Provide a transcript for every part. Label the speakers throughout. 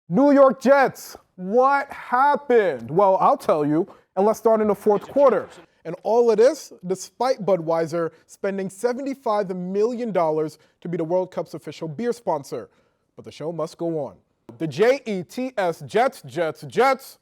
Speaker 1: New York Jets, what happened? Well, I'll tell you, and let's start in the fourth quarter. And all of this, despite Budweiser spending $75 million to be the World Cup's official beer sponsor. But the show must go on. The Jets, Jets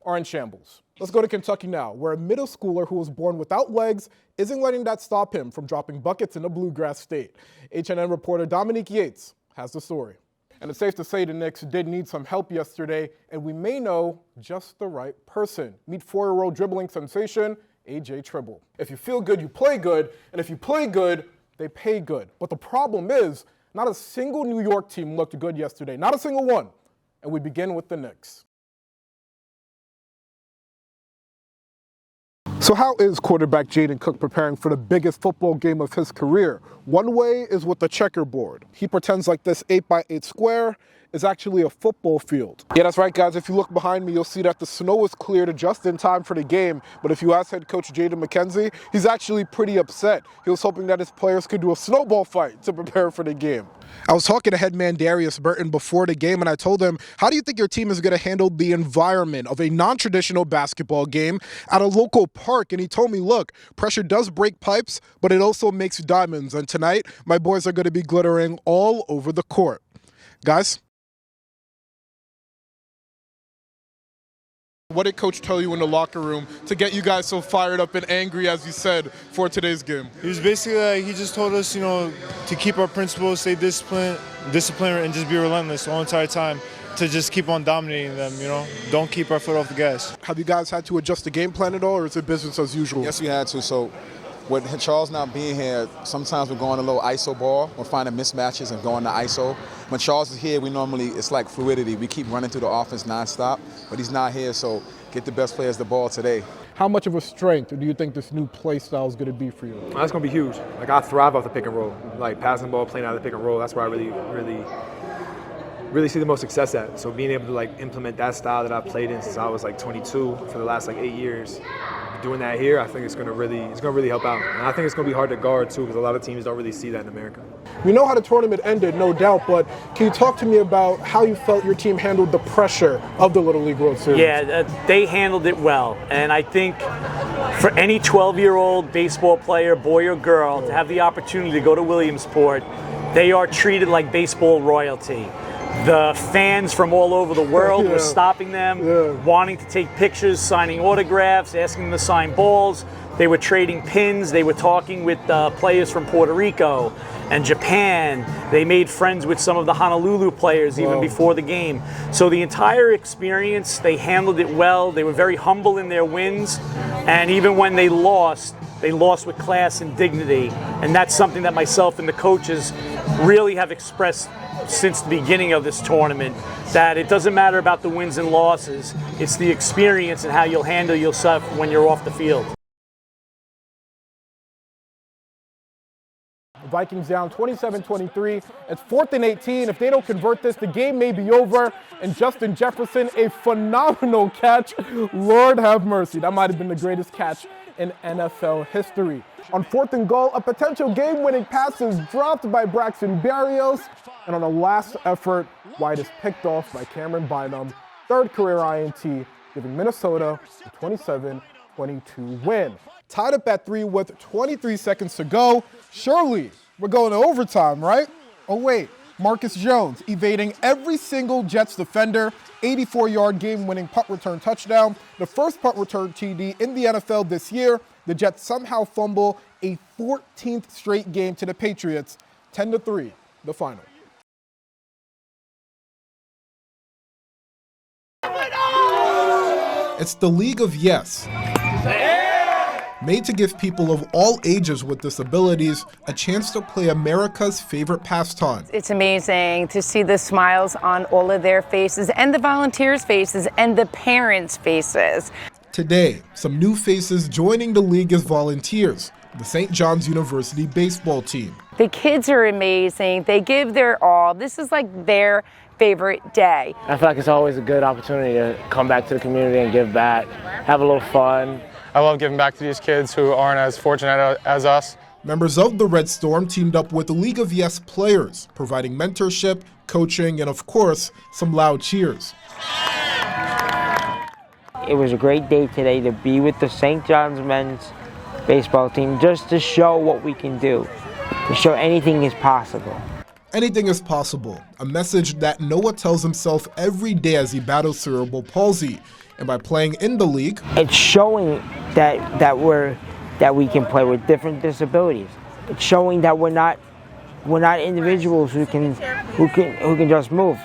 Speaker 1: are in shambles. Let's go to Kentucky now, where a middle schooler who was born without legs isn't letting that stop him from dropping buckets in a bluegrass state. HNN reporter Dominique Yates has the story. And it's safe to say the Knicks did need some help yesterday, and we may know just the right person. Meet 4-year-old dribbling sensation, AJ Tribble. If you feel good, you play good, and if you play good, they pay good. But the problem is, not a single New York team looked good yesterday, not a single one. And we begin with the Knicks. So how is quarterback Jaden Cook preparing for the biggest football game of his career? One way is with the checkerboard. He pretends like this 8x8 square is actually a football field. Yeah, that's right, guys. If you look behind me, you'll see that the snow is cleared just in time for the game. But if you ask head coach Jaden McKenzie, he's actually pretty upset. He was hoping that his players could do a snowball fight to prepare for the game. I was talking to head man Darius Burton before the game, and I told him, how do you think your team is going to handle the environment of a non-traditional basketball game at a local park? And he told me, look, pressure does break pipes, but it also makes diamonds. And tonight, my boys are going to be glittering all over the court. Guys? What did Coach tell you in the locker room to get you guys so fired up and angry, as you said, for today's game?
Speaker 2: He was basically he just told us, to keep our principles, stay disciplined, and just be relentless the whole entire time to just keep on dominating them, Don't keep our foot off the gas.
Speaker 1: Have you guys had to adjust the game plan at all, or is it business as usual?
Speaker 3: Yes, we had to. So with Charles not being here, sometimes we're going a little ISO ball. We're finding mismatches and going to ISO. When Charles is here, it's like fluidity. We keep running through the offense nonstop, but he's not here, so get the best players the ball today.
Speaker 1: How much of a strength do you think this new play style is going to be for you?
Speaker 4: That's going to be huge. I thrive off the pick and roll. Passing the ball, playing out of the pick and roll, that's where I really see the most success at. So being able to implement that style that I've played in since I was 22 for the last 8 years, doing that here, I think it's going to really help out. And I think it's going to be hard to guard too, because a lot of teams don't really see that in America.
Speaker 1: We know how the tournament ended, no doubt, but can you talk to me about how you felt your team handled the pressure of the Little League World Series?
Speaker 5: Yeah, they handled it well, and I think for any 12-year-old baseball player, boy or girl, to have the opportunity to go to Williamsport, they are treated like baseball royalty. The fans from all over the world were stopping them, wanting to take pictures, signing autographs, asking them to sign balls. They were trading pins. They were talking with players from Puerto Rico and Japan. They made friends with some of the Honolulu players even before the game. So the entire experience, they handled it well. They were very humble in their wins. And even when they lost with class and dignity. And that's something that myself and the coaches really have expressed since the beginning of this tournament, that it doesn't matter about the wins and losses. It's the experience and how you'll handle yourself when you're off the field.
Speaker 1: Vikings down 27-23. It's 4th and 18. If they don't convert this, the game may be over. And Justin Jefferson, a phenomenal catch. Lord have mercy. That might have been the greatest catch in NFL history. On 4th and goal, a potential game-winning pass is dropped by Braxton Berrios. And on a last effort, White is picked off by Cameron Bynum. 3rd career INT, giving Minnesota a 27-22 win. Tied up at 3 with 23 seconds to go. Surely, we're going to overtime, right? Oh, wait. Marcus Jones evading every single Jets defender. 84-yard game-winning punt return touchdown. The first punt return TD in the NFL this year. The Jets somehow fumble a 14th straight game to the Patriots. 10-3, the final. It's the League of Yes. Made to give people of all ages with disabilities a chance to play America's favorite pastime.
Speaker 6: It's amazing to see the smiles on all of their faces, and the volunteers' faces, and the parents' faces.
Speaker 1: Today, some new faces joining the league as volunteers, the St. John's University baseball team.
Speaker 6: The kids are amazing. They give their all. This is like their favorite day.
Speaker 7: I feel like it's always a good opportunity to come back to the community and give back, have a little fun.
Speaker 8: I love giving back to these kids who aren't as fortunate as us,
Speaker 1: Members of the Red Storm teamed up with the League of Yes players, providing mentorship, coaching, and of course, some loud cheers.
Speaker 8: It was a great day today to be with the St. John's men's baseball team, just to show what we can do, to show anything is possible.
Speaker 1: Anything is possible, a message that Noah tells himself every day as he battles cerebral palsy. And by playing in the league,
Speaker 8: it's showing that we can play with different disabilities. It's showing that we're not individuals who can just move.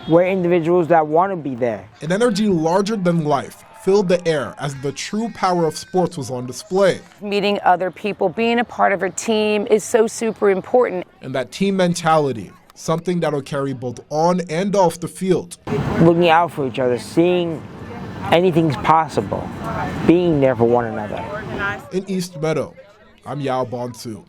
Speaker 8: We're individuals that want to be there.
Speaker 1: An energy larger than life filled the air as the true power of sports was on display.
Speaker 6: Meeting other people, being a part of a team is so super important.
Speaker 1: And that team mentality, something that'll carry both on and off the field.
Speaker 8: Looking out for each other, seeing anything's possible, being there for one another.
Speaker 1: In East Meadow, I'm Yaw Bonsu.